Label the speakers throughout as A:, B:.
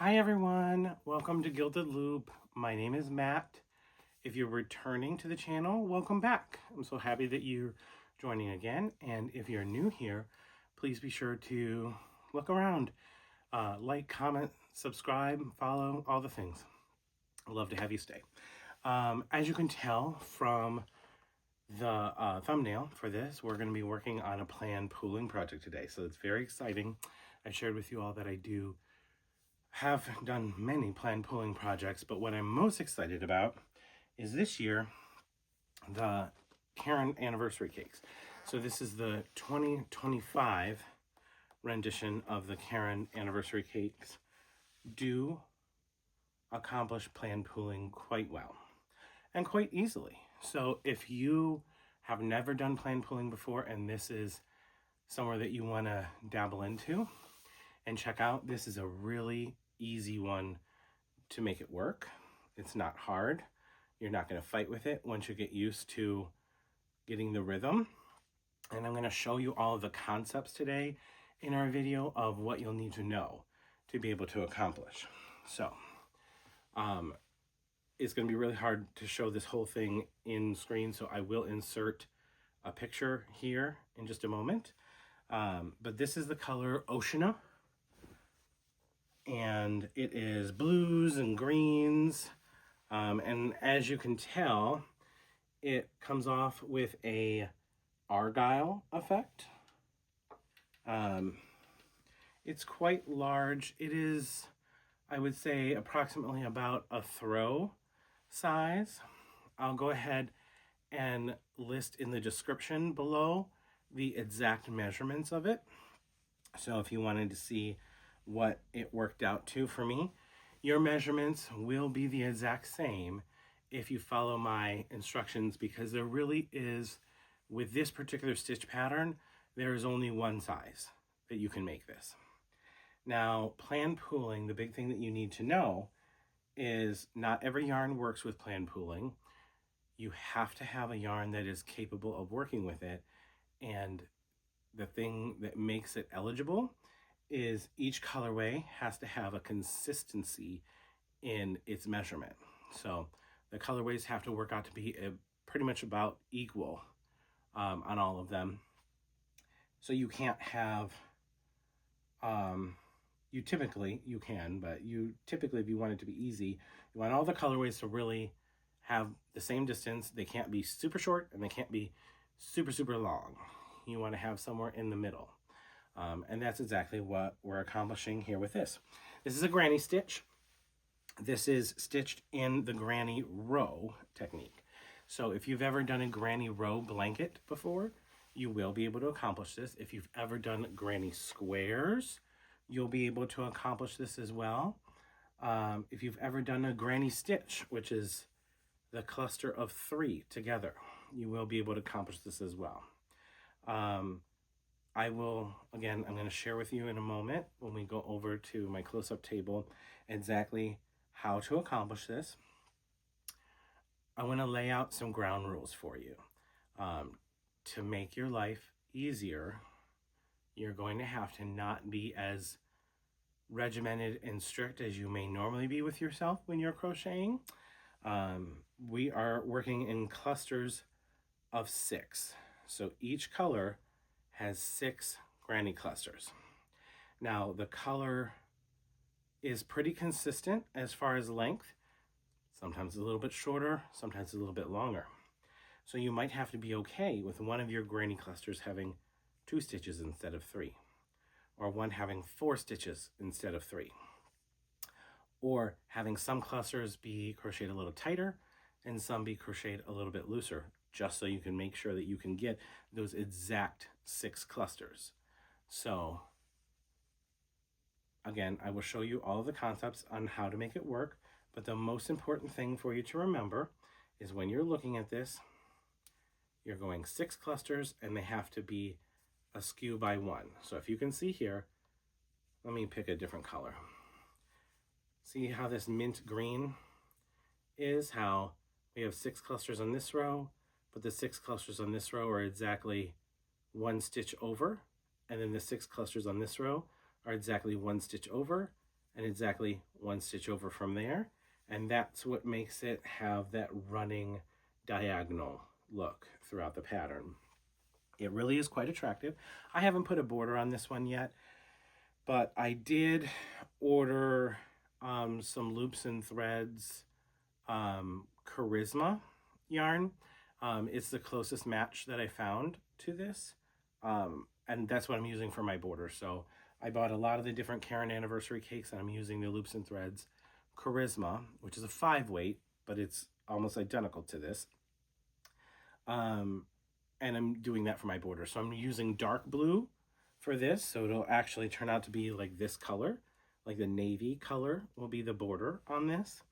A: Hi everyone, welcome to Gilded Loop. My name is Matt. If you're returning to the channel, welcome back. I'm so happy that you're joining again. And if you're new here, please be sure to look around, like, comment, subscribe, follow, all the things. I'd love to have you stay. As you can tell from the thumbnail for this, we're going to be working on a planned pooling project today. So it's very exciting. I shared with you all that I have done many planned pooling projects, but what I'm most excited about is this year, the Caron Anniversary Cakes. So this is the 2025 rendition of the Caron Anniversary Cakes. Do accomplish planned pooling quite well and quite easily. So if you have never done planned pooling before and this is somewhere that you want to dabble into and check out, this is a really easy one to make it work. It's not hard. You're not going to fight with it once you get used to getting the rhythm. And I'm going to show you all of the concepts today in our video of what you'll need to know to be able to accomplish. So it's going to be really hard to show this whole thing in screen, so I will insert a picture here in just a moment. But this is the color Oceana, and it is blues and greens, and as you can tell, it comes off with a argyle effect. It's quite large. It is, I would say, approximately about a throw size. I'll go ahead and list in the description below the exact measurements of it. So if you wanted to see what it worked out to for me, your measurements will be the exact same if you follow my instructions, because there really is, with this particular stitch pattern, there is only one size that you can make this. Now, planned pooling, the big thing that you need to know is not every yarn works with planned pooling. You have to have a yarn that is capable of working with it, and the thing that makes it eligible is each colorway has to have a consistency in its measurement. So the colorways have to work out to be pretty much about equal on all of them. So you can't have, you can, but you typically, if you want it to be easy, you want all the colorways to really have the same distance. They can't be super short and they can't be super, super long. You want to have somewhere in the middle. And that's exactly what we're accomplishing here with this. This is a granny stitch. This is stitched in the granny row technique. So if you've ever done a granny row blanket before, you will be able to accomplish this. If you've ever done granny squares, you'll be able to accomplish this as well. If you've ever done a granny stitch, which is the cluster of 3 together, you will be able to accomplish this as well. I'm going to share with you in a moment when we go over to my close-up table exactly how to accomplish this. I want to lay out some ground rules for you. To make your life easier, you're going to have to not be as regimented and strict as you may normally be with yourself when you're crocheting. We are working in clusters of 6. So each color has 6 granny clusters. Now the color is pretty consistent as far as length. Sometimes a little bit shorter, sometimes a little bit longer. So you might have to be okay with one of your granny clusters having 2 stitches instead of 3, or one having 4 stitches instead of 3, or having some clusters be crocheted a little tighter and some be crocheted a little bit looser, just so you can make sure that you can get those exact 6 clusters. So again, I will show you all of the concepts on how to make it work, but the most important thing for you to remember is when you're looking at this, you're going 6 clusters and they have to be askew by 1. So if you can see here, let me pick a different color. See how this mint green is, how we have 6 clusters on this row, but the 6 clusters on this row are exactly 1 stitch over, and then the 6 clusters on this row are exactly 1 stitch over, and exactly 1 stitch over from there. And that's what makes it have that running diagonal look throughout the pattern. It really is quite attractive. I haven't put a border on this one yet, but I did order some loops and threads Charisma yarn. It's the closest match that I found to this, and that's what I'm using for my border. So I bought a lot of the different Caron Anniversary Cakes, and I'm using the loops and threads Charisma, which is a 5-weight, but it's almost identical to this. And I'm doing that for my border. So I'm using dark blue for this, so it'll actually turn out to be like this color, like the navy color will be the border on this.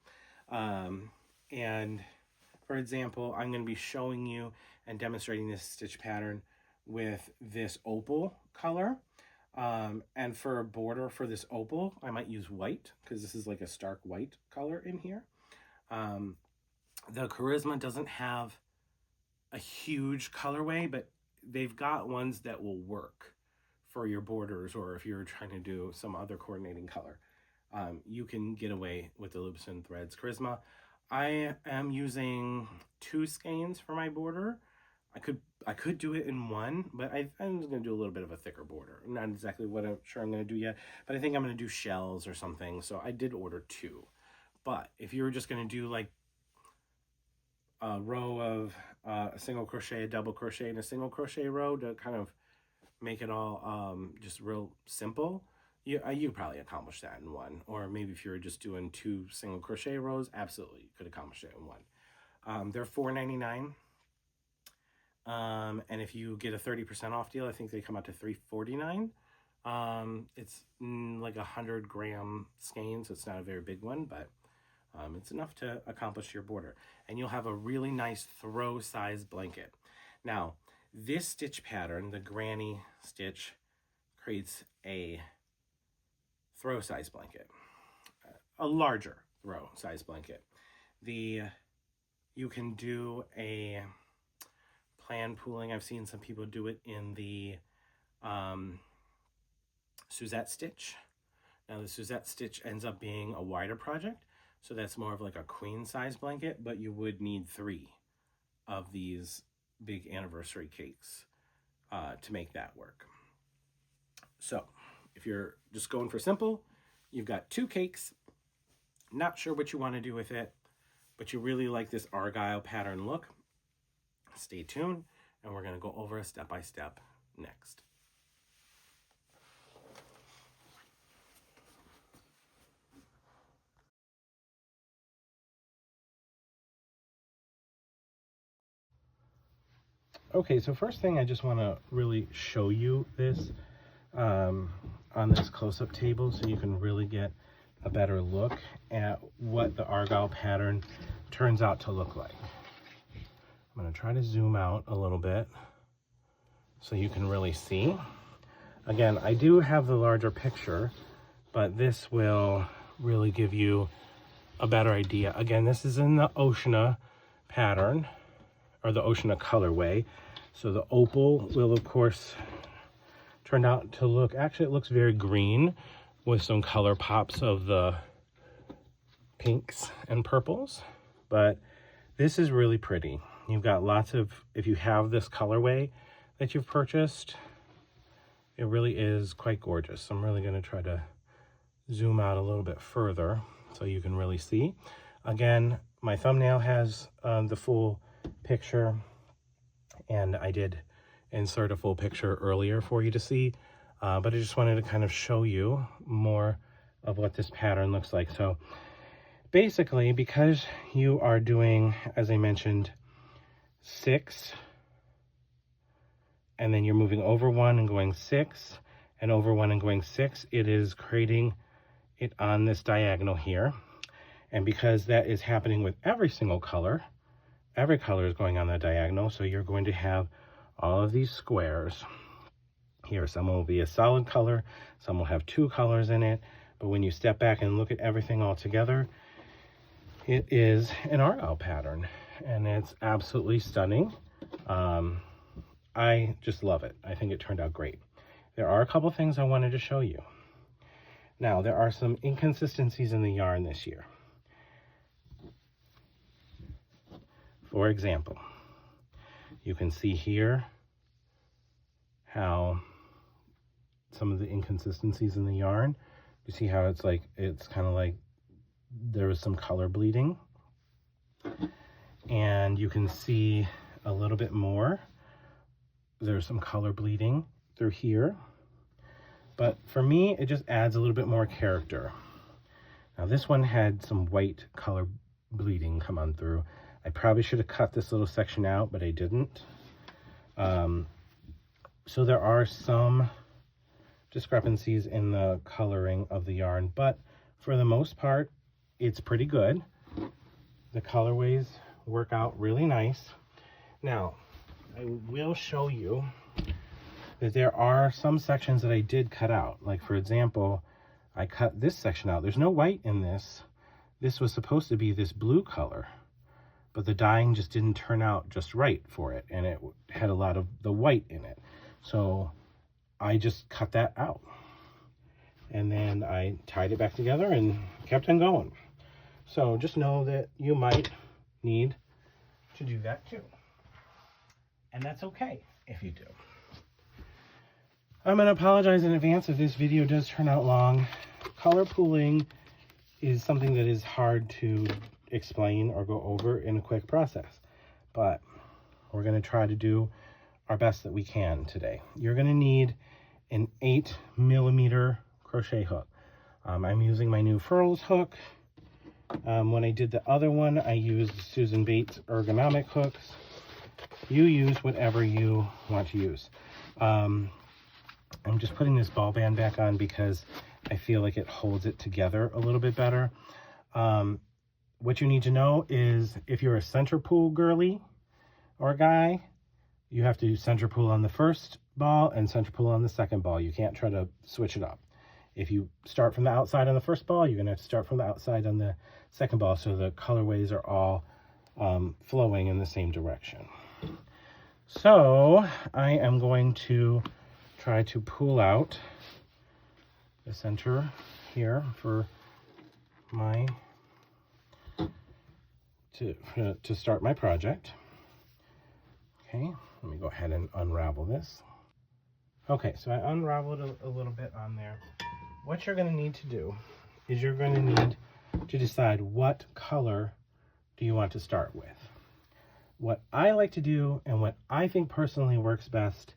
A: And for example, I'm going to be showing you and demonstrating this stitch pattern with this opal color. And for a border for this opal, I might use white, because this is like a stark white color in here. The Charisma doesn't have a huge colorway, but they've got ones that will work for your borders, or if you're trying to do some other coordinating color. You can get away with the loops and threads Charisma. I am using 2 skeins for my border. I could do it in 1, but I'm going to do a little bit of a thicker border. Not exactly what I'm sure I'm going to do yet, but I think I'm going to do shells or something. So I did order 2. But if you were just going to do like a row of a single crochet, a double crochet, and a single crochet row to kind of make it all just real simple, you probably accomplish that in 1. Or maybe if you were just doing 2 single crochet rows, absolutely you could accomplish it in 1. They're $4.99. And if you get a 30% off deal, I think they come out to $3.49. It's like 100 gram skein, so it's not a very big one, but it's enough to accomplish your border. And you'll have a really nice throw size blanket. Now, this stitch pattern, the granny stitch, creates a throw size blanket, a larger throw size blanket. You can do a plan pooling. I've seen some people do it in the Suzette stitch. Now the Suzette stitch ends up being a wider project, so that's more of like a queen size blanket, but you would need 3 of these big anniversary cakes to make that work. So if you're just going for simple, you've got 2 cakes, not sure what you want to do with it, but you really like this argyle pattern look. Stay tuned, and we're going to go over a step-by-step next. Okay, so first thing, I just want to really show you this on this close-up table so you can really get a better look at what the argyle pattern turns out to look like. I'm going to try to zoom out a little bit so you can really see. Again, I do have the larger picture, but this will really give you a better idea. Again, this is in the oceana pattern, or the oceana colorway. So the opal will, of course, turn out to look, actually it looks very green with some color pops of the pinks and purples, but this is really pretty. You've got lots of, if you have this colorway that you've purchased, it really is quite gorgeous. I'm really going to try to zoom out a little bit further so you can really see. Again, my thumbnail has the full picture, and I did insert a full picture earlier for you to see, but I just wanted to kind of show you more of what this pattern looks like. So basically, because you are doing, as I mentioned, 6, and then you're moving over 1 and going 6, and over 1 and going 6, it is creating it on this diagonal here. And because that is happening with every single color, every color is going on the diagonal, so you're going to have all of these squares here. Some will be a solid color, some will have 2 colors in it, but when you step back and look at everything all together, it is an argyle pattern, and it's absolutely stunning. I just love it. I think it turned out great. There are a couple things I wanted to show you. Now, there are some inconsistencies in the yarn this year. For example, you can see here how some of the inconsistencies in the yarn. You see how it's kind of like there was some color bleeding. And you can see a little bit more. There's some color bleeding through here. But for me, it just adds a little bit more character. Now this one had some white color bleeding come on through. I probably should have cut this little section out, but I didn't. So there are some discrepancies in the coloring of the yarn, but for the most part, it's pretty good. The colorways work out really nice. Now, I will show you that there are some sections that I did cut out. Like, for example, I cut this section out. There's no white in this. This was supposed to be this blue color, but the dyeing just didn't turn out just right for it, and it had a lot of the white in it. So I just cut that out. And then I tied it back together and kept on going. So just know that you might need to do that too. And that's okay if you do. I'm going to apologize in advance if this video does turn out long. Color pooling is something that is hard to explain or go over in a quick process. But we're going to try to do our best that we can today. You're going to need an 8mm crochet hook. I'm using my new Furls hook. When I did the other one, I used Susan Bates ergonomic hooks. You use whatever you want to use. I'm just putting this ball band back on because I feel like it holds it together a little bit better. What you need to know is if you're a center pull girly or guy, you have to center pull on the first ball and center pull on the second ball. You can't try to switch it up. If you start from the outside on the first ball, you're going to have to start from the outside on the second ball so the colorways are all flowing in the same direction. So I am going to try to pull out the center here for my to start my project. Okay, let me go ahead and unravel this. Okay, so I unraveled a little bit on there. What you're going to need to do is you're going to need to decide what color do you want to start with. What I like to do and what I think personally works best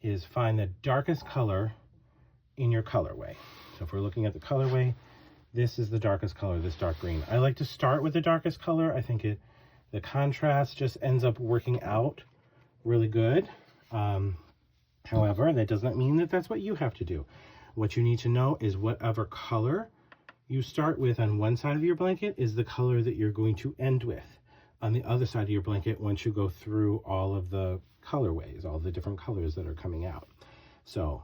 A: is find the darkest color in your colorway. So if we're looking at the colorway, this is the darkest color, this dark green. I like to start with the darkest color. I think the contrast just ends up working out really good. However, that does not mean that that's what you have to do. What you need to know is whatever color you start with on one side of your blanket is the color that you're going to end with on the other side of your blanket once you go through all of the colorways, all the different colors that are coming out. So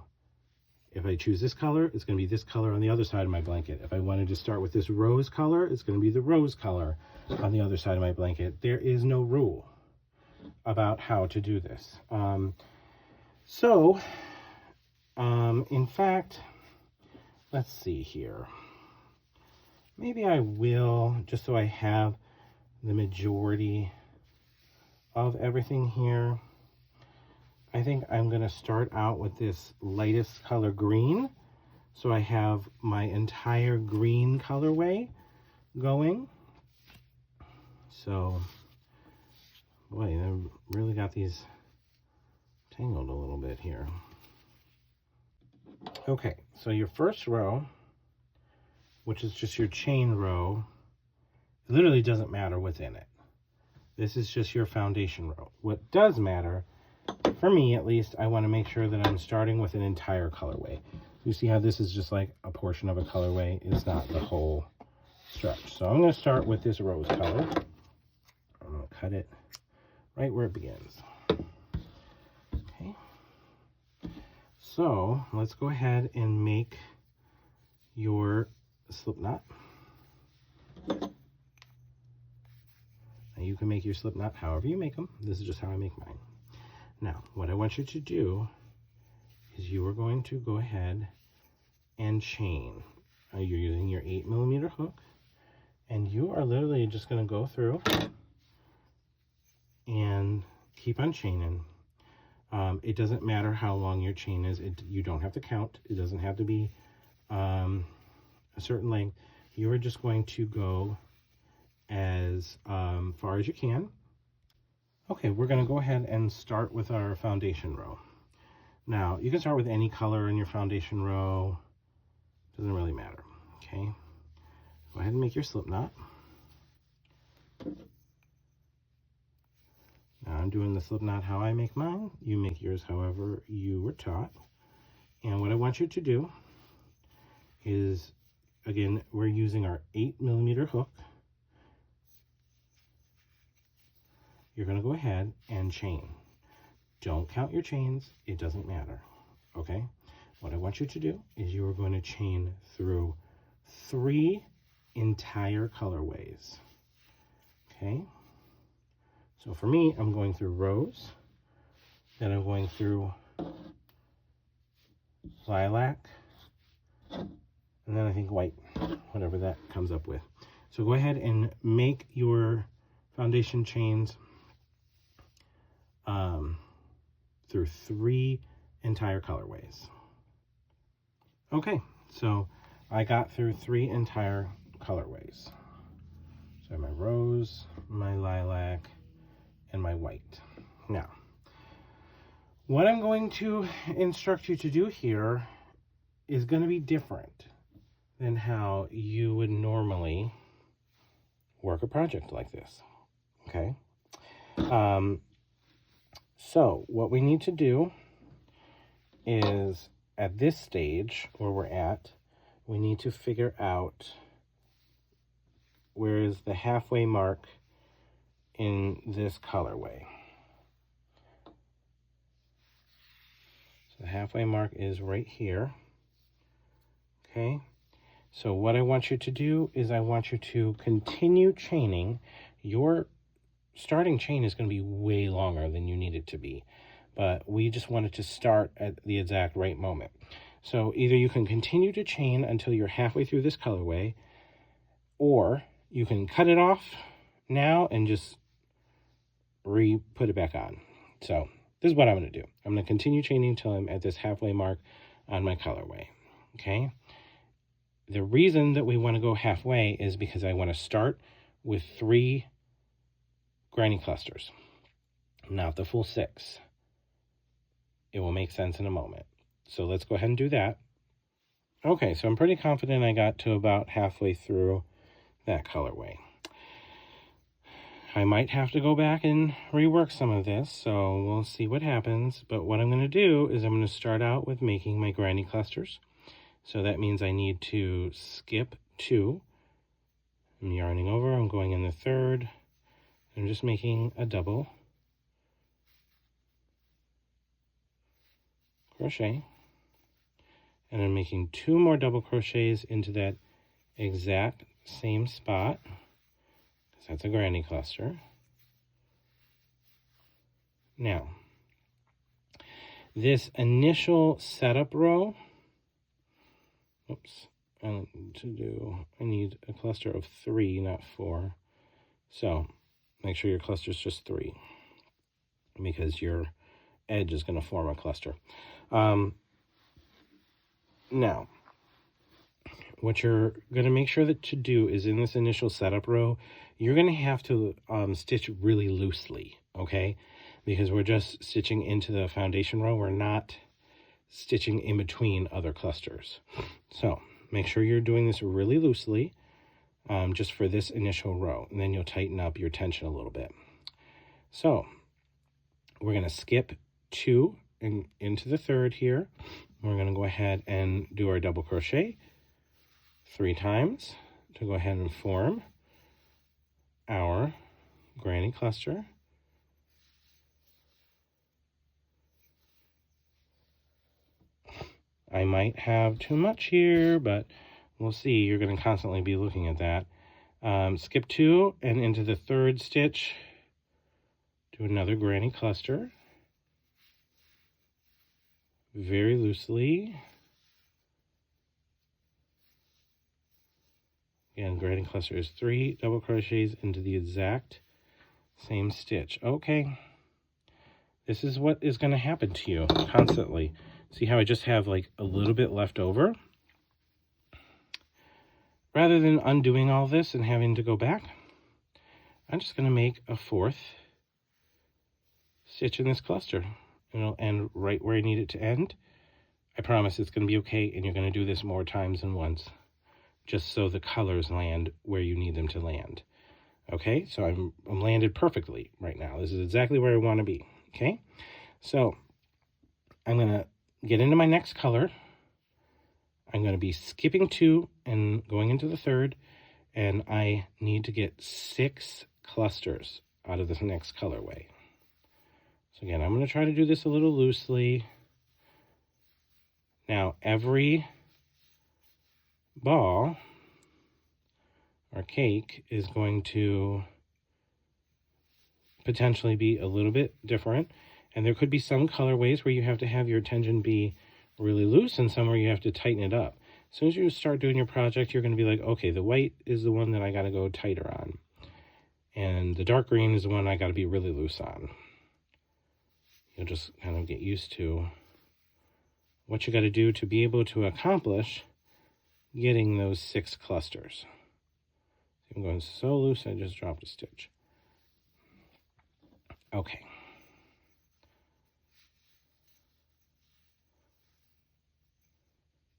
A: if I choose this color, it's going to be this color on the other side of my blanket. If I wanted to start with this rose color, it's going to be the rose color on the other side of my blanket. There is no rule about how to do this. In fact, let's see here. Maybe I will, just so I have the majority of everything here. I think I'm going to start out with this lightest color green. So I have my entire green colorway going. So, boy, I really got these tangled a little bit here. Okay, so your first row, which is just your chain row, it literally doesn't matter what's in it. This is just your foundation row. What does matter, for me at least, I want to make sure that I'm starting with an entire colorway. You see how this is just like a portion of a colorway? It's not the whole stretch. So I'm going to start with this rose color. I'm going to cut it right where it begins. Okay. So let's go ahead and make your slip knot. Now you can make your slip knot however you make them. This is just how I make mine. Now, what I want you to do is you are going to go ahead and chain You're using your 8mm hook, and you are literally just going to go through and keep on chaining. It doesn't matter how long your chain is. You don't have to count. It doesn't have to be a certain length. You are just going to go as far as you can. Okay, we're going to go ahead and start with our foundation row. Now, you can start with any color in your foundation row. Doesn't really matter. Okay, go ahead and make your slip knot. Now I'm doing the slip knot how I make mine. You make yours however you were taught. And what I want you to do is, again, we're using our 8mm hook. You're going to go ahead and chain. Don't count your chains. It doesn't matter. Okay? What I want you to do is you are going to chain through 3 entire colorways. Okay? So for me, I'm going through rose, then I'm going through lilac, and then I think white, whatever that comes up with. So go ahead and make your foundation chains through 3 entire colorways. Okay, so I got through 3 entire colorways. So my rose, my lilac, and my white. Now, what I'm going to instruct you to do here is going to be different than how you would normally work a project like this. Okay? So what we need to do is, at this stage where we're at, we need to figure out where is the halfway mark in this colorway. So the halfway mark is right here. Okay, so what I want you to do is I want you to continue chaining. Your starting chain is going to be way longer than you need it to be, but we just wanted to start at the exact right moment. So either you can continue to chain until you're halfway through this colorway, or you can cut it off now and just put it back on. So this is what I'm going to do. I'm going to continue chaining until I'm at this halfway mark on my colorway. Okay. The reason that we want to go halfway is because I want to start with 3 granny clusters, not the full 6. It will make sense in a moment. So let's go ahead and do that. Okay, so I'm pretty confident I got to about halfway through that colorway. I might have to go back and rework some of this, so we'll see what happens. But what I'm going to do is I'm going to start out with making my granny clusters. So that means I need to skip 2. I'm yarning over, I'm going in the 3rd. I'm just making a double crochet. And I'm making 2 more double crochets into that exact same spot, because that's a granny cluster. Now, this initial setup row, I need a cluster of 3, not 4. So make sure your cluster is just 3, because your edge is going to form a cluster. Now, what you're going to make sure that to do is in this initial setup row, you're going to have to stitch really loosely, okay? Because we're just stitching into the foundation row. We're not stitching in between other clusters. So make sure you're doing this really loosely, just for this initial row, and then you'll tighten up your tension a little bit. So we're going to skip 2 and into the 3rd here. We're going to go ahead and do our double crochet 3 times to go ahead and form our granny cluster. I might have too much here, but we'll see. You're going to constantly be looking at that. Skip 2 and into the 3rd stitch, do another granny cluster. Very loosely. Again, grading cluster is 3 double crochets into the exact same stitch. Okay, this is what is going to happen to you constantly. See how I just have like a little bit left over? Rather than undoing all this and having to go back, I'm just going to make a 4th stitch in this cluster. And it'll end right where I need it to end. I promise it's going to be okay, and you're going to do this more times than once, just so the colors land where you need them to land. Okay, so I'm landed perfectly right now. This is exactly where I want to be. Okay, so I'm going to get into my next color. I'm going to be skipping 2 and going into the 3rd, and I need to get 6 clusters out of this next colorway. So again, I'm going to try to do this a little loosely. Now, every ball or cake is going to potentially be a little bit different, and there could be some colorways where you have to have your tension be really loose and some where you have to tighten it up. As soon as you start doing your project, you're going to be like, okay, the white is the one that I got to go tighter on, and the dark green is the one I got to be really loose on. You'll just kind of get used to what you got to do to be able to accomplish getting those 6 clusters. I'm going so loose, I just dropped a stitch. Okay.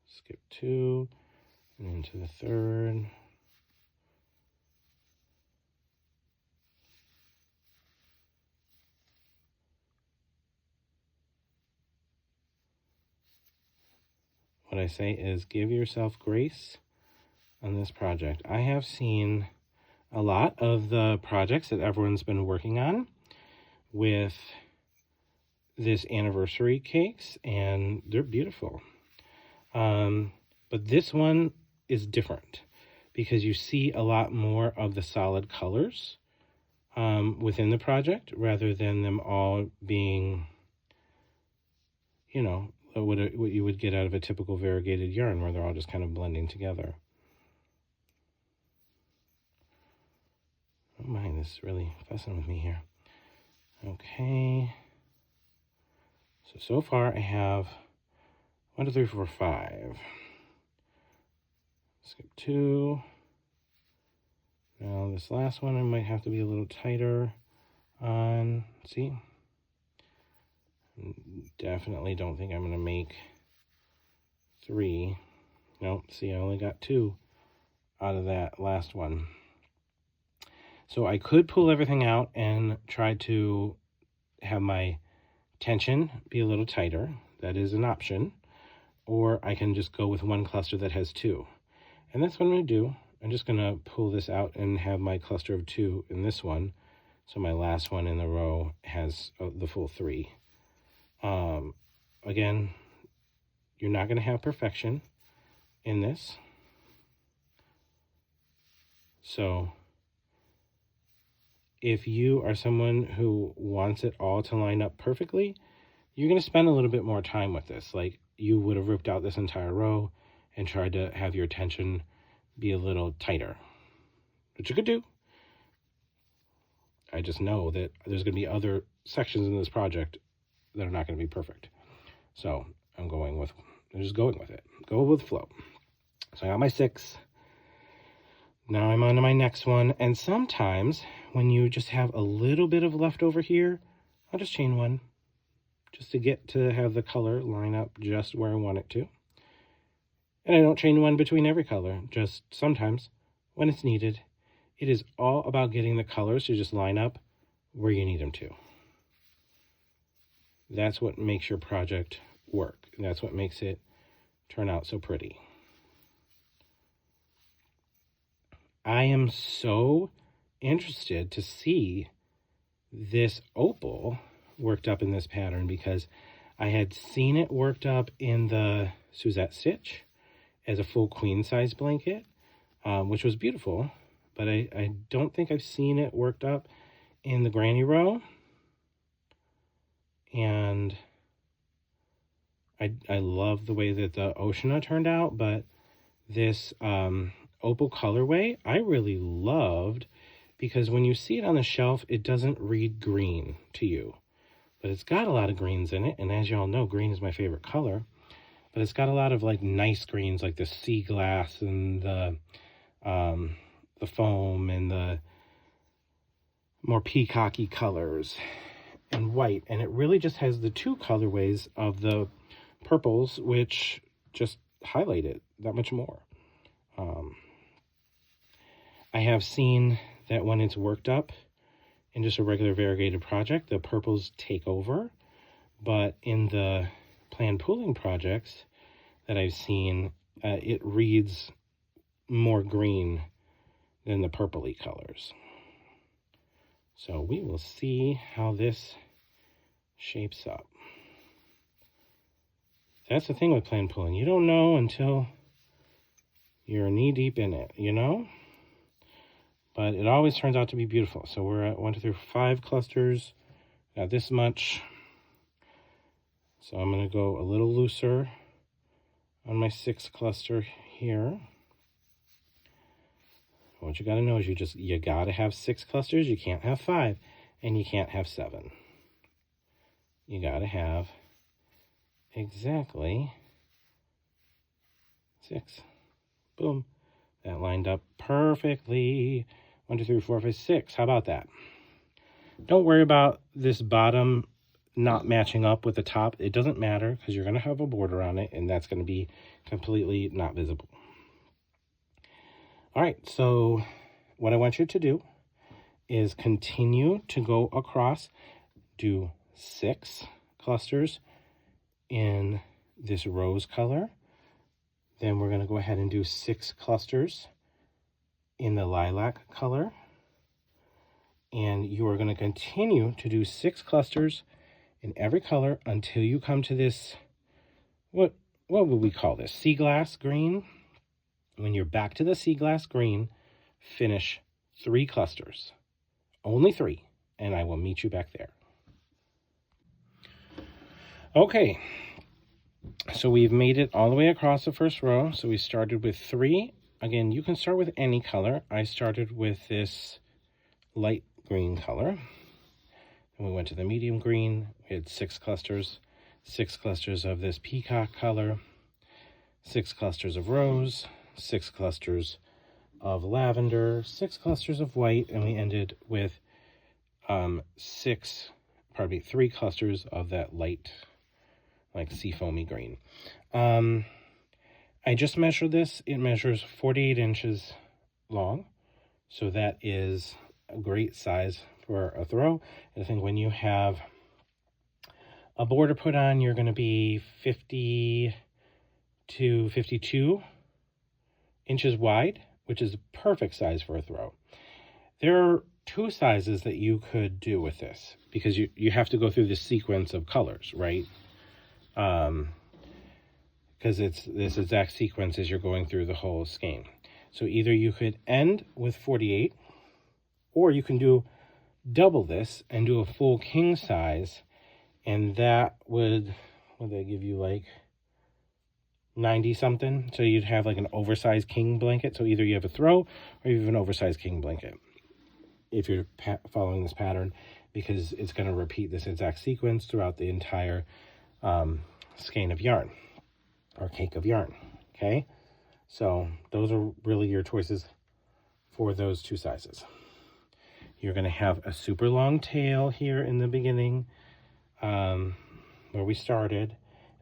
A: Skip 2 and into the 3rd. What I say is give yourself grace on this project. I have seen a lot of the projects that everyone's been working on with this anniversary cakes, and they're beautiful. But this one is different because you see a lot more of the solid colors within the project rather than them all being, you know, what you would get out of a typical variegated yarn where they're all just kind of blending together. Oh my, this is really fussing with me here. Okay. So far I have 1, 2, 3, 4, 5. Skip 2. Now this last one I might have to be a little tighter on. See? Definitely don't think I'm going to make 3. Nope, see, I only got 2 out of that last one. So I could pull everything out and try to have my tension be a little tighter. That is an option. Or I can just go with 1 cluster that has 2. And that's what I'm going to do. I'm just going to pull this out and have my cluster of 2 in this one. So my last one in the row has the full 3. Again, you're not going to have perfection in this. So if you are someone who wants it all to line up perfectly, you're going to spend a little bit more time with this. Like, you would have ripped out this entire row and tried to have your tension be a little tighter, which you could do. I just know that there's going to be other sections in this project that are not going to be perfect. So I'm just going with it. Go with flow. So I got my 6. Now I'm on to my next one. And sometimes when you just have a little bit of leftover here, I'll just chain 1 just to get to have the color line up just where I want it to. And I don't chain 1 between every color, just sometimes when it's needed. It is all about getting the colors to just line up where you need them to. That's what makes your project work. That's what makes it turn out so pretty. I am so interested to see this opal worked up in this pattern because I had seen it worked up in the Suzette stitch as a full queen size blanket, which was beautiful, but I don't think I've seen it worked up in the granny row. And I love the way that the oceana turned out, but this opal colorway, I really loved, because when you see it on the shelf, it doesn't read green to you. But it's got a lot of greens in it, and as y'all know, green is my favorite color. But it's got a lot of like nice greens, like the sea glass and the foam and the more peacocky colors and white. And it really just has the two colorways of the purples, which just highlight it that much more. I have seen that when it's worked up in just a regular variegated project, the purples take over. But in the planned pooling projects that I've seen, it reads more green than the purpley colors. So we will see how this shapes up. That's the thing with planned pooling. You don't know until you're knee deep in it, you know? But it always turns out to be beautiful. So we're at 1, 2, 3, 5 clusters. Got this much. So I'm going to go a little looser on my 6th cluster here. What you got to know is you got to have 6 clusters. You can't have 5, and you can't have 7. You got to have exactly 6. Boom. That lined up perfectly. 1, 2, 3, 4, 5, 6. How about that? Don't worry about this bottom not matching up with the top. It doesn't matter, because you're going to have a border on it, and that's going to be completely not visible. All right, so what I want you to do is continue to go across, do 6 clusters in this rose color. Then we're going to go ahead and do 6 clusters in the lilac color. And you are going to continue to do 6 clusters in every color until you come to this, what would we call this? Sea glass green. When you're back to the sea glass green, finish 3 clusters. Only 3. And I will meet you back there. Okay. So we've made it all the way across the first row. So we started with 3. Again, you can start with any color. I started with this light green color. And we went to the medium green. We had 6 clusters. 6 clusters of this peacock color. 6 clusters of rose. 6 clusters of lavender. 6 clusters of white. And we ended with 3 clusters of that light, like sea foamy green. I just measured this. It measures 48 inches long. So that is a great size for a throw. And I think when you have a border put on, you're going to be 50 to 52 inches wide, which is a perfect size for a throw. There are 2 sizes that you could do with this, because you have to go through the sequence of colors, right? Because it's this exact sequence as you're going through the whole skein. So either you could end with 48, or you can do double this and do a full king size, and that would they give you, like 90 something? So you'd have like an oversized king blanket. So either you have a throw or you have an oversized king blanket, if you're following this pattern, because it's going to repeat this exact sequence throughout the entire skein of yarn or cake of yarn. Okay, so those are really your choices for those 2 sizes. You're going to have a super long tail here in the beginning, where we started.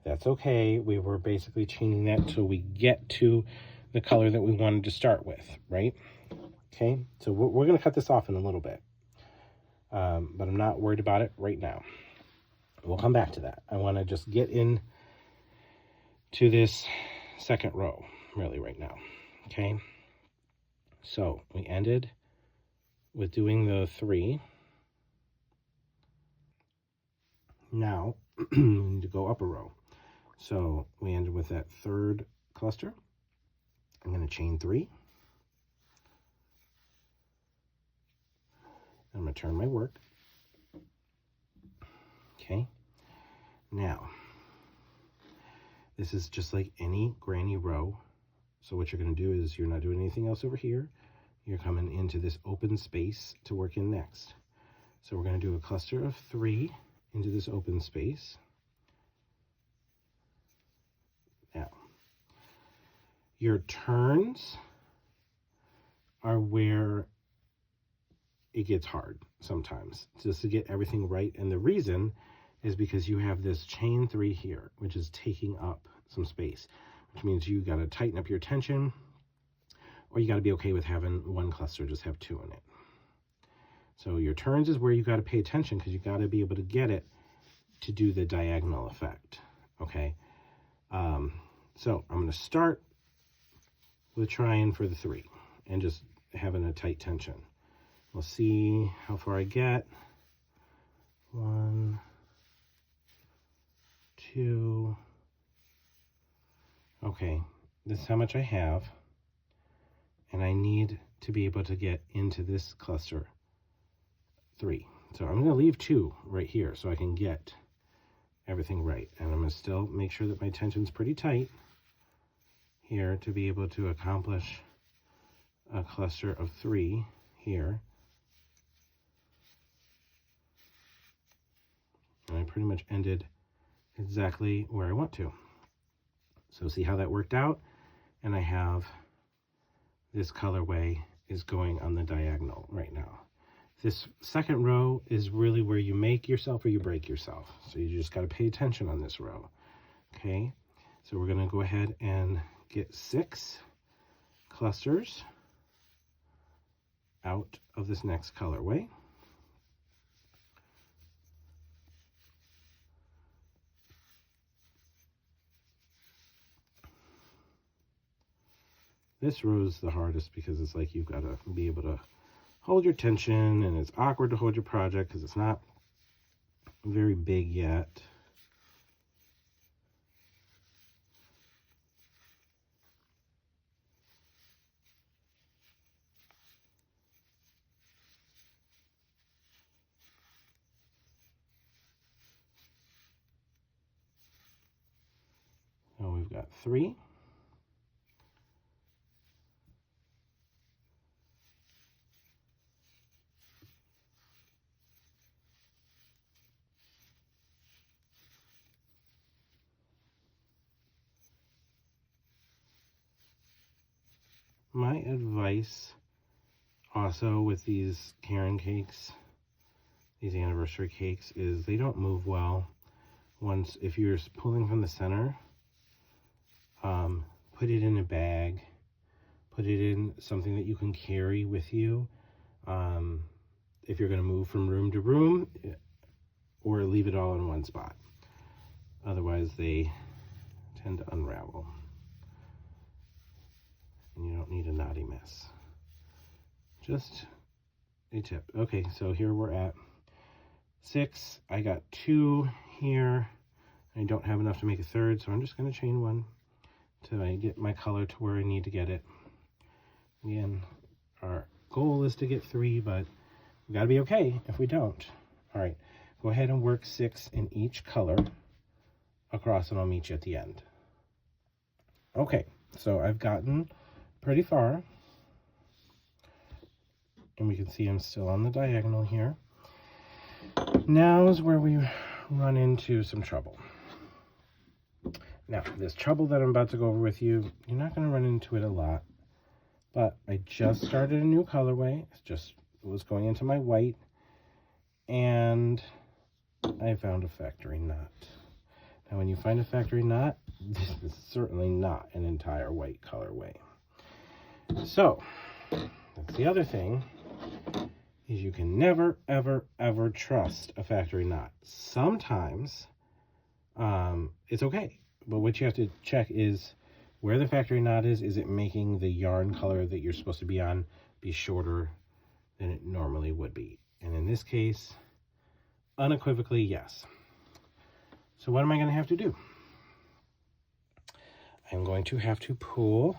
A: That's okay. We were basically chaining that till we get to the color that we wanted to start with, right? Okay, so we're going to cut this off in a little bit, but I'm not worried about it right now. We'll come back to that. I want to just get in to this second row really right now. Okay, so we ended with doing the 3. Now we need to go up a row. So we ended with that 3rd cluster. I'm going to chain 3. I'm going to turn my work. Okay. Now, this is just like any granny row So what you're going to do is you're not doing anything else over here. You're coming into this open space to work in next. So we're going to do a cluster of 3 into this open space. Now, your turns are where it gets hard sometimes, just to get everything right. And the reason is because you have this chain 3 here, which is taking up some space, which means you got to tighten up your tension, or you got to be okay with having one cluster just have 2 in it. So your turns is where you got to pay attention, because you got to be able to get it to do the diagonal effect. Okay. So I'm going to start with trying for the 3 and just having a tight tension. We'll see how far I get. 1, 2. Okay, this is how much I have, and I need to be able to get into this cluster 3. So I'm going to leave 2 right here so I can get everything right, and I'm going to still make sure that my tension's pretty tight here to be able to accomplish a cluster of 3 here. And I pretty much ended exactly where I want to. So see how that worked out? And I have this colorway is going on the diagonal right now. This second row is really where you make yourself or you break yourself. So you just got to pay attention on this row. Okay, so we're going to go ahead and get 6 clusters out of this next colorway. This row is the hardest because it's like you've got to be able to hold your tension, and it's awkward to hold your project because it's not very big yet. So we've got 3. My advice also with these Caron cakes, these anniversary cakes, is they don't move well. Once, if you're pulling from the center, put it in a bag, put it in something that you can carry with you. If you're going to move from room to room, or leave it all in one spot. Otherwise, they tend to unravel. And you don't need a knotty mess. Just a tip. Okay, so here we're at 6. I got 2 here. I don't have enough to make a third, so I'm just going to chain 1 till I get my color to where I need to get it. Again, our goal is to get 3, but we got to be okay if we don't. All right, go ahead and work 6 in each color across, and I'll meet you at the end. Okay, so I've gotten pretty far, and we can see I'm still on the diagonal here. Now is where we run into some trouble. Now, this trouble that I'm about to go over with you, you're not going to run into it a lot, but I just started a new colorway. It was going into my white, and I found a factory knot. Now, when you find a factory knot, this is certainly not an entire white colorway. So, that's the other thing, is you can never, ever, ever trust a factory knot. Sometimes, it's okay. But what you have to check is where the factory knot is it making the yarn color that you're supposed to be on be shorter than it normally would be? And in this case, unequivocally, yes. So what am I going to have to do? I'm going to have to pull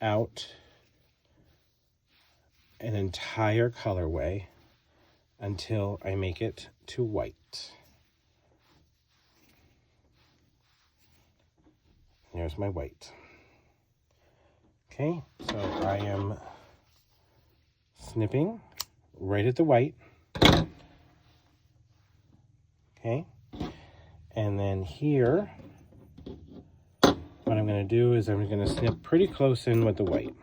A: out an entire colorway until I make it to white. There's my white. Okay, so I am snipping right at the white. Okay, and then here, what I'm going to do is I'm going to snip pretty close in with the white.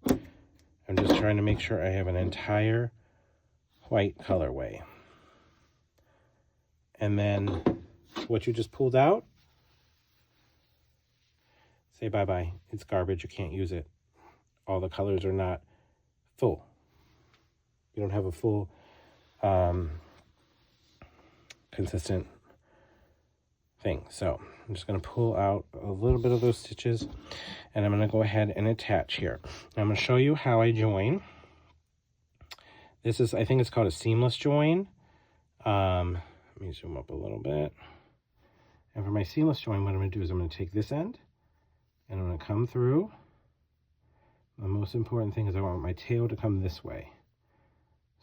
A: I'm just trying to make sure I have an entire white colorway. And then what you just pulled out, say bye-bye. It's garbage. You can't use it. All the colors are not full. You don't have a full consistent thing. So I'm just going to pull out a little bit of those stitches, and I'm going to go ahead and attach here. Now I'm going to show you how I join. This is, I think it's called a seamless join. Let me zoom up a little bit. And for my seamless join, what I'm going to do is I'm going to take this end, and I'm going to come through. The most important thing is I want my tail to come this way.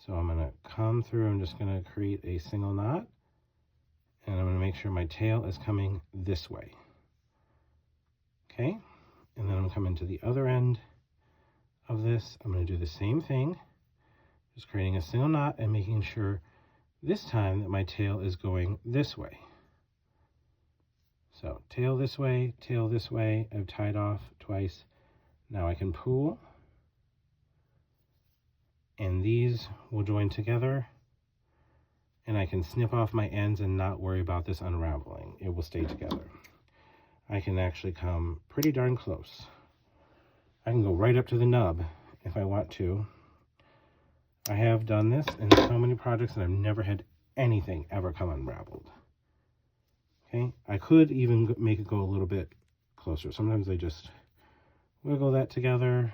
A: So I'm going to come through, I'm just going to create a single knot, and I'm going to make sure my tail is coming this way. Okay, and then I'm going to come into the other end of this. I'm going to do the same thing, just creating a single knot and making sure this time that my tail is going this way. So tail this way, I've tied off twice. Now I can pull, and these will join together, and I can snip off my ends and not worry about this unraveling. It will stay together. I can actually come pretty darn close. I can go right up to the nub if I want to. I have done this in so many projects and I've never had anything ever come unraveled. Okay, I could even make it go a little bit closer. Sometimes I just wiggle that together,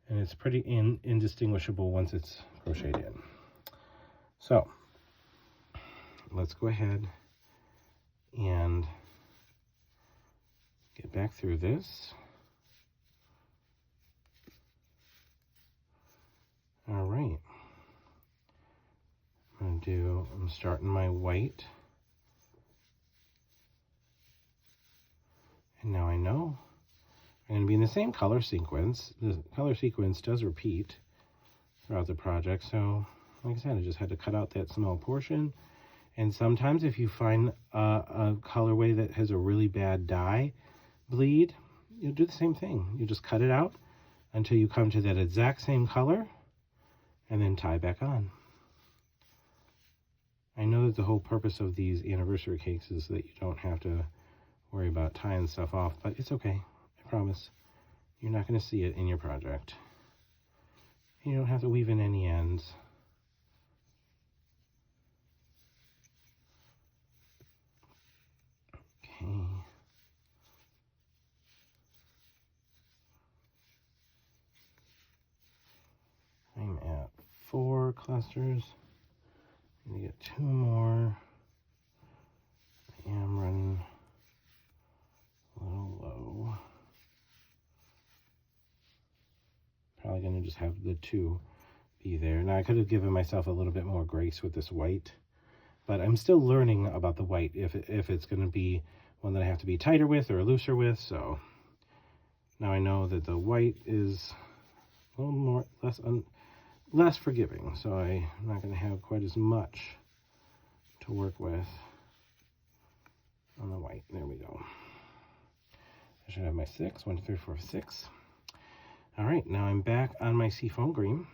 A: and it's pretty indistinguishable once it's crocheted in. So let's go ahead and get back through this. All right, I'm starting my white, and now I know I'm going to be in the same color sequence. The color sequence does repeat throughout the project, so like I said, I just had to cut out that small portion. And sometimes if you find a colorway that has a really bad dye bleed, you'll do the same thing. You just cut it out until you come to that exact same color, and then tie back on. I know that the whole purpose of these anniversary cakes is that you don't have to worry about tying stuff off, but it's okay. I promise. You're not going to see it in your project. You don't have to weave in any ends. Okay. I'm at 4 clusters. I'm going to get 2 more. I am running a little low. Probably going to just have the 2 be there. Now I could have given myself a little bit more grace with this white, but I'm still learning about the white, if it's going to be one that I have to be tighter with or looser with. So now I know that the white is a little more less forgiving, so I'm not going to have quite as much to work with on the white. There we go. I should have my 6. 1, 2, 3, 4, 6. All right, now I'm back on my seafoam green.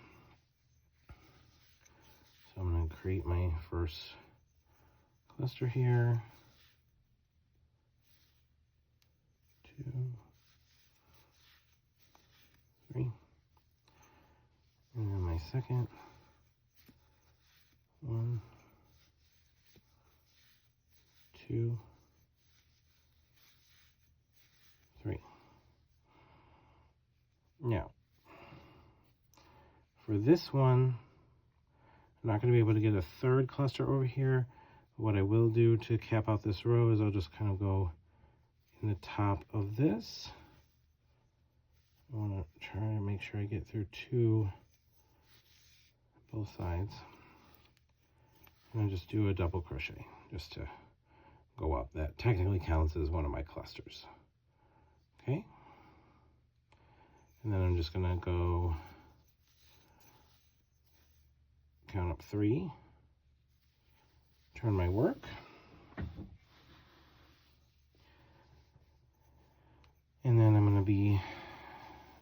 A: So I'm going to create my first cluster here. 2, 3. And then my second. 1, 2, 3. Now, for this one, I'm not going to be able to get a 3rd cluster over here. What I will do to cap out this row is I'll just kind of go in the top of this. I want to try to make sure I get through 2, both sides. And just do a double crochet just to go up. That technically counts as one of my clusters. Okay. And then I'm just going to go count up 3, turn my work, and then I'm going to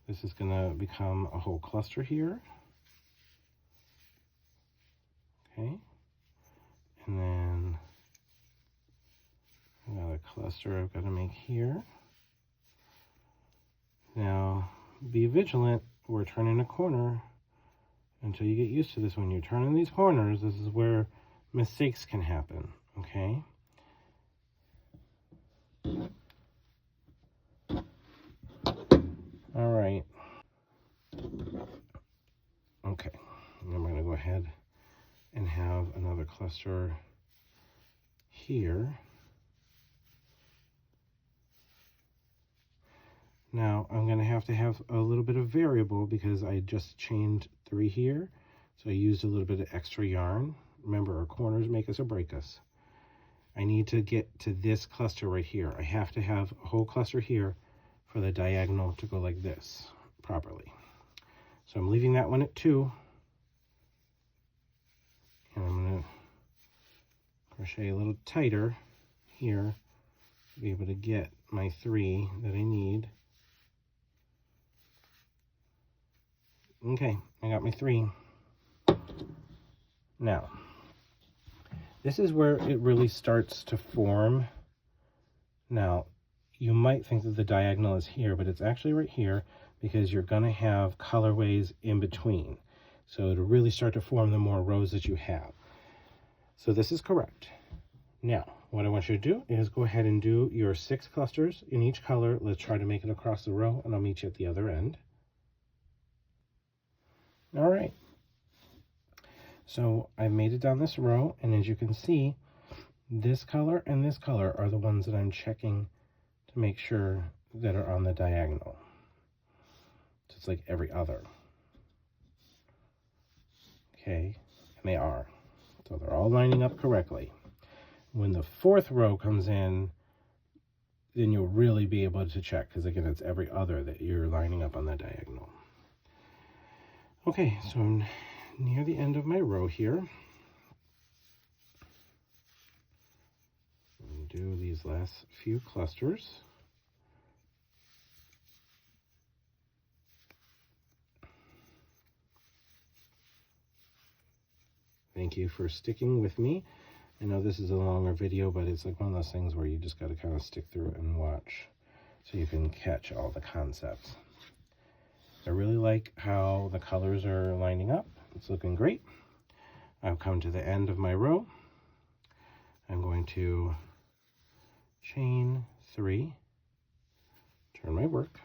A: this is going to become a whole cluster here. Okay, and then another cluster I've got to make here. Now, be vigilant, we're turning a corner. Until you get used to this, when you're turning these corners, this is where mistakes can happen, okay? All right. Okay, and I'm going to go ahead and have another cluster here. Now, I'm going to have a little bit of variable because I just chained 3 here. So I used a little bit of extra yarn. Remember, our corners make us or break us. I need to get to this cluster right here. I have to have a whole cluster here for the diagonal to go like this properly. So I'm leaving that one at 2. And I'm going to crochet a little tighter here to be able to get my 3 that I need. Okay, I got my 3. Now, this is where it really starts to form. Now, you might think that the diagonal is here, but it's actually right here because you're going to have colorways in between. So it'll really start to form the more rows that you have. So this is correct. Now, what I want you to do is go ahead and do your 6 clusters in each color. Let's try to make it across the row, and I'll meet you at the other end. All right, so I've made it down this row, and as you can see, this color and this color are the ones that I'm checking to make sure that are on the diagonal. So it's like every other. Okay, and they are. So they're all lining up correctly. When the 4th row comes in, then you'll really be able to check, because again, it's every other that you're lining up on the diagonal. Okay, so I'm near the end of my row here. And do these last few clusters. Thank you for sticking with me. I know this is a longer video, but it's like one of those things where you just got to kind of stick through it and watch so you can catch all the concepts. I really like how the colors are lining up. It's looking great. I've come to the end of my row. I'm going to chain 3, turn my work,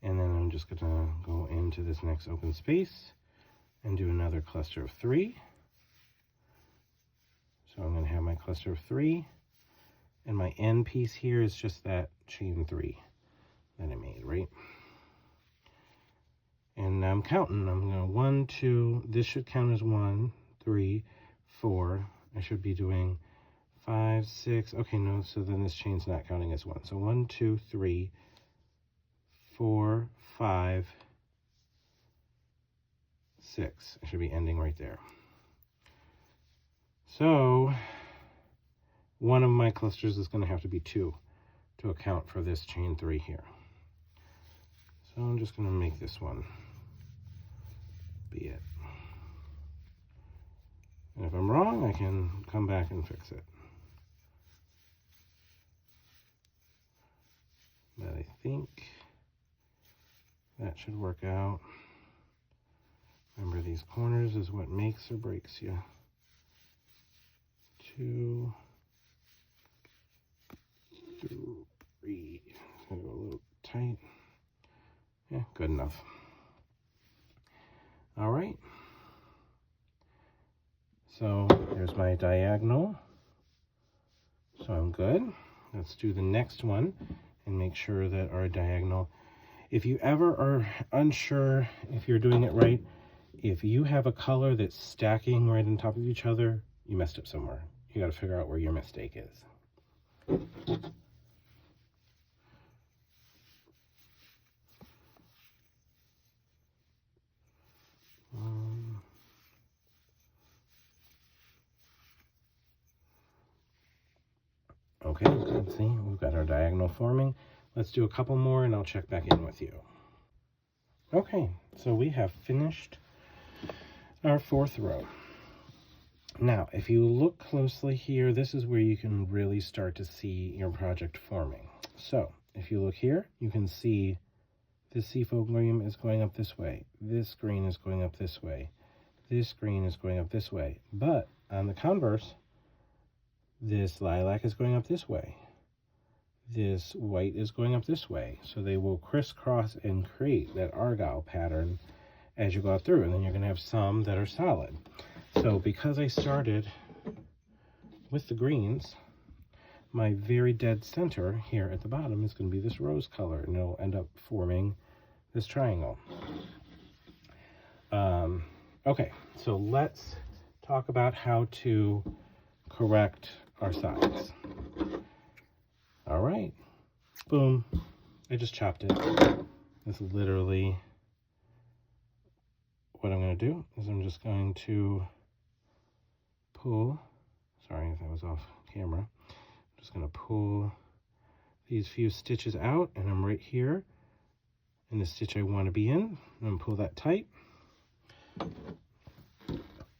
A: and then I'm just going to go into this next open space and do another cluster of 3. So I'm going to have my cluster of 3, and my end piece here is just that chain 3 that I made, right? And I'm counting. I'm going to 1, 2, this should count as 1, 3, 4. I should be doing 5, 6. Okay, no, so then this chain's not counting as 1. So 1, 2, 3, 4, 5, 6. I should be ending right there. So one of my clusters is going to have to be 2 to account for this chain 3 here. So I'm just going to make this one be it. And if I'm wrong, I can come back and fix it. But I think that should work out. Remember, these corners is what makes or breaks you. 2, 3. It's going to go a little tight. Yeah, good enough. All right. So there's my diagonal. So I'm good. Let's do the next one and make sure that our diagonal, if you ever are unsure if you're doing it right, if you have a color that's stacking right on top of each other, you messed up somewhere. You got to figure out where your mistake is. Okay, let's see, we've got our diagonal forming. Let's do a couple more and I'll check back in with you. Okay, so we have finished our 4th row. Now, if you look closely here, this is where you can really start to see your project forming. So, if you look here, you can see this seafoam green is going up this way. This green is going up this way. This green is going up this way. But on the converse, this lilac is going up this way. This white is going up this way. So they will crisscross and create that argyle pattern as you go through. And then you're going to have some that are solid. So because I started with the greens, my very dead center here at the bottom is going to be this rose color, and it'll end up forming this triangle. Okay, so let's talk about how to correct our sides. All right, boom, I just chopped it. That's literally what I'm going to do, is I'm just going to pull, sorry if that was off camera, I'm just going to pull these few stitches out, and I'm right here in the stitch I want to be in. I'm going to pull that tight.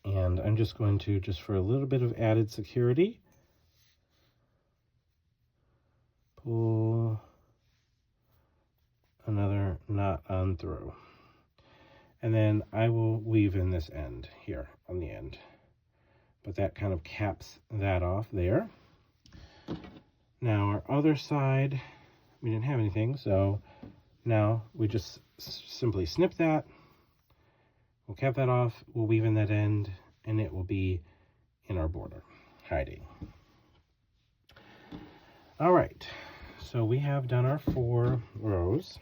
A: And I'm just going to, just for a little bit of added security, pull another knot on through. And then I will weave in this end here on the end. But that kind of caps that off there. Now our other side, we didn't have anything, so now we just simply snip that. We'll cap that off, we'll weave in that end, and it will be in our border, hiding. All right, so we have done our 4 rows.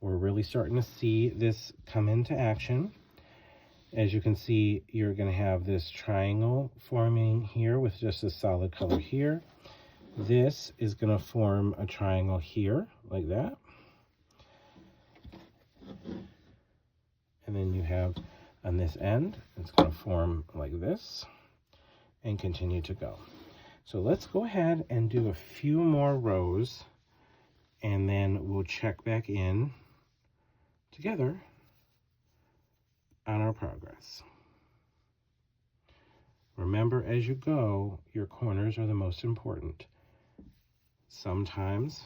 A: We're really starting to see this come into action. As you can see, you're going to have this triangle forming here with just a solid color here. This is going to form a triangle here, like that. And then you have on this end, it's going to form like this and continue to go. So let's go ahead and do a few more rows, and then we'll check back in together on our progress. Remember, as you go, your corners are the most important. Sometimes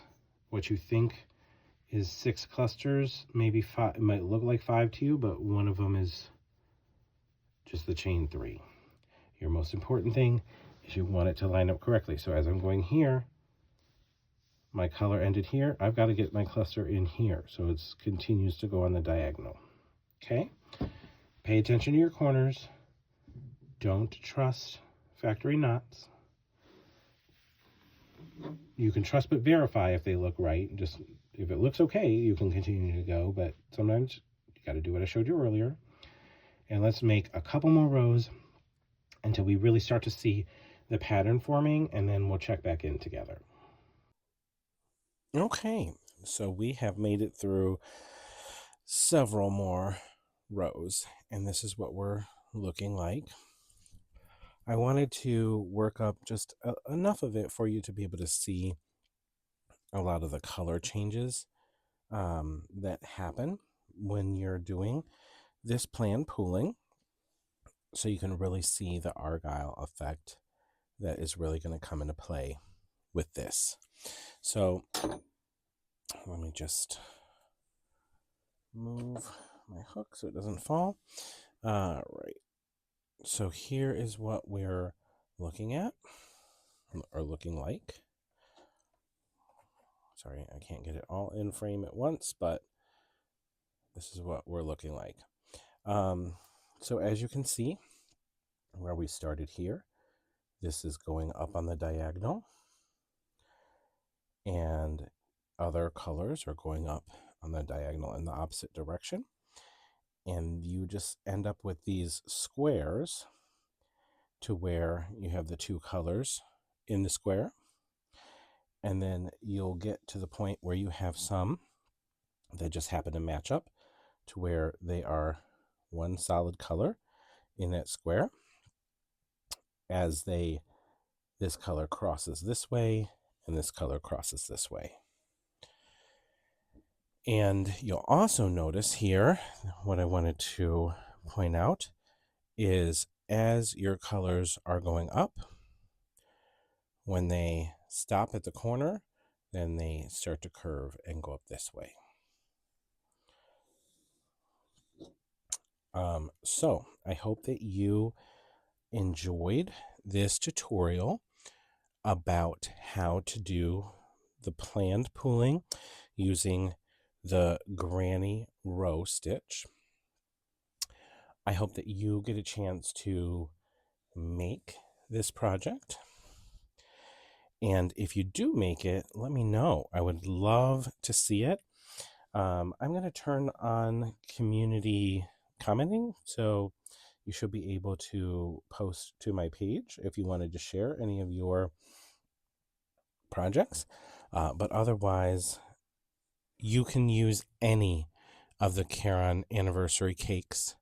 A: what you think is 6 clusters, maybe 5, it might look like 5 to you, but one of them is just the chain 3. Your most important thing is you want it to line up correctly. So as I'm going here, my color ended here, I've got to get my cluster in here, so it continues to go on the diagonal. Okay? Pay attention to your corners. Don't trust factory knots. You can trust but verify if they look right. Just if it looks okay, you can continue to go, but sometimes you got to do what I showed you earlier. And let's make a couple more rows until we really start to see the pattern forming, and then we'll check back in together. Okay, so we have made it through several more rows, and this is what we're looking like. I wanted to work up just enough of it for you to be able to see a lot of the color changes that happen when you're doing this plan pooling, so you can really see the argyle effect that is really going to come into play with this. So let me just move my hook so it doesn't fall. All right. So here is what we're looking at, or looking like. Sorry, I can't get it all in frame at once, but this is what we're looking like. So as you can see, where we started here, this is going up on the diagonal, and other colors are going up on the diagonal in the opposite direction. And you just end up with these squares to where you have the 2 colors in the square. And then you'll get to the point where you have some that just happen to match up to where they are one solid color in that square. As they This color crosses this way, and this color crosses this way. And you'll also notice here, what I wanted to point out is as your colors are going up, when they stop at the corner, then they start to curve and go up this way. So I hope that you enjoyed this tutorial about how to do the planned pooling using the granny row stitch. I hope that you get a chance to make this project. And if you do make it, let me know. I would love to see it. I'm going to turn on community commenting, so you should be able to post to my page if you wanted to share any of your projects. But otherwise, you can use any of the Caron Anniversary Cakes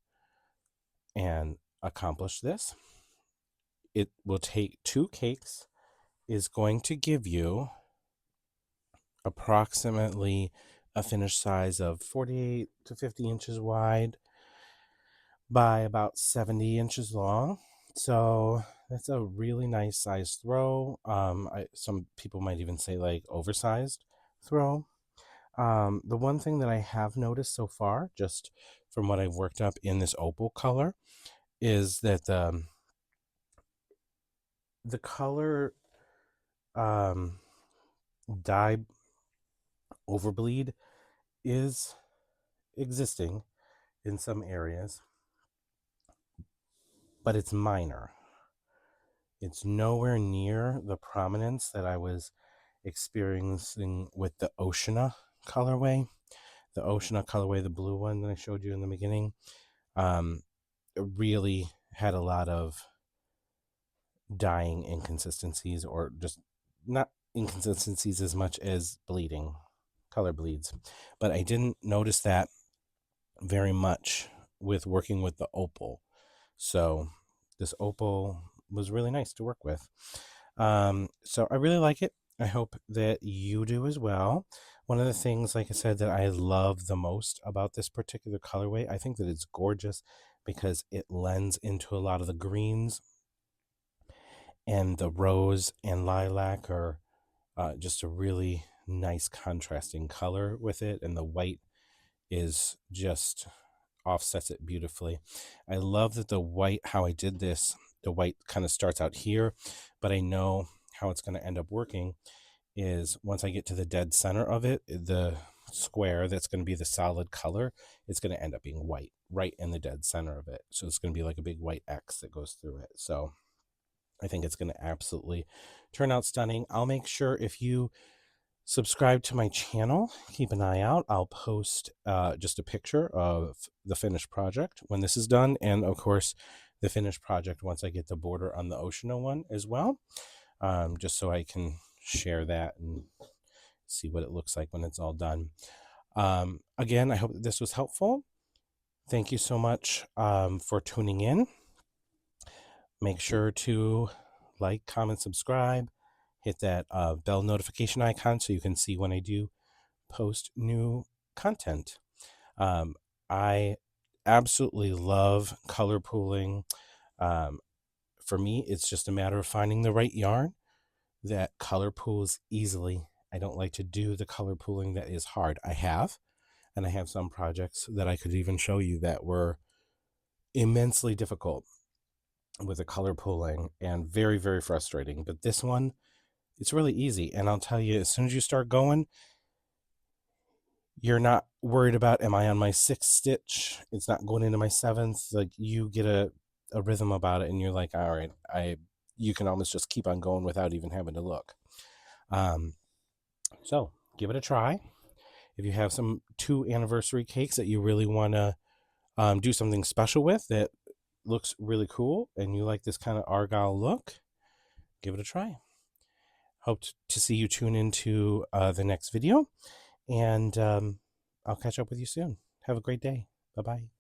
A: and accomplish this. It will take 2 cakes, is going to give you approximately a finished size of 48 to 50 inches wide by about 70 inches long. So that's a really nice size throw. Some people might even say like oversized throw. The one thing that I have noticed so far, just from what I've worked up in this opal color, is that the color dye overbleed is existing in some areas, but it's minor. It's nowhere near the prominence that I was experiencing with the oceana colorway. The oceana colorway, the blue one that I showed you in the beginning, it really had a lot of dyeing inconsistencies, or just not inconsistencies as much as bleeding, color bleeds. But I didn't notice that very much with working with the opal. So this opal was really nice to work with. So I really like it. I hope that you do as well. One of the things, like I said, that I love the most about this particular colorway, I think that it's gorgeous because it lends into a lot of the greens, and the rose and lilac are just a really nice contrasting color with it, and the white is just offsets it beautifully. I love that the white, how I did this, the white kind of starts out here, but I know how it's going to end up working is once I get to the dead center of it, the square that's going to be the solid color, it's going to end up being white right in the dead center of it. So it's going to be like a big white X that goes through it. So I think it's going to absolutely turn out stunning. I'll make sure, if you subscribe to my channel, keep an eye out. I'll post just a picture of the finished project when this is done, and of course the finished project once I get the border on the oceana one as well, just so I can share that and see what it looks like when it's all done. Again, I hope that this was helpful. Thank you so much for tuning in. Make sure to like, comment, subscribe, hit that bell notification icon so you can see when I do post new content. I absolutely love color pooling. For me, it's just a matter of finding the right yarn that color pools easily. I don't like to do the color pooling that is hard. I have some projects that I could even show you that were immensely difficult with the color pooling and very, very frustrating. But this one, it's really easy. And I'll tell you, as soon as you start going, you're not worried about, am I on my 6th stitch? It's not going into my 7th. Like, you get a rhythm about it, and you're like, all right, you can almost just keep on going without even having to look. So give it a try. If you have some 2 anniversary cakes that you really want to do something special with that looks really cool, and you like this kind of argyle look, give it a try. Hope to see you tune into the next video, and I'll catch up with you soon. Have a great day. Bye-bye.